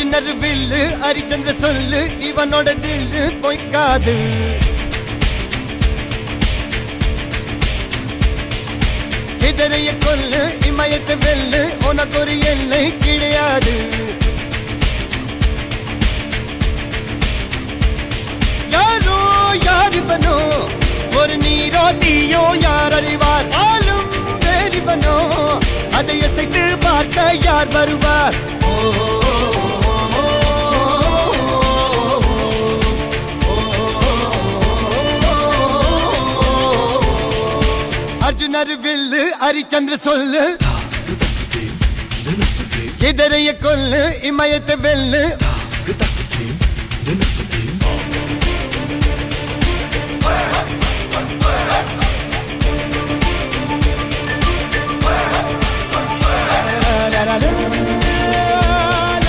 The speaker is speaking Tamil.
அர்ஜுனர் வில்லு ஹரிச்சந்திர சொல்லு இவனோட தில்லு பொய்க்காது எதிரைய கொல்லு இமயத்தை வெல்லு உனக்கு ஒரு எல்லை கிடையாது யாரோ யாரிவனோ ஒரு நீரோ தீயோ யார் அறிவார் ஆளும் வேறிவனோ அதை அசைத்து பார்க்க யார் வருவார் அர்ஜுனர் வில்லு ஹரிச்சந்திர சொல்லு எதிரைய கொல்லு இமயத்தை வெல்லு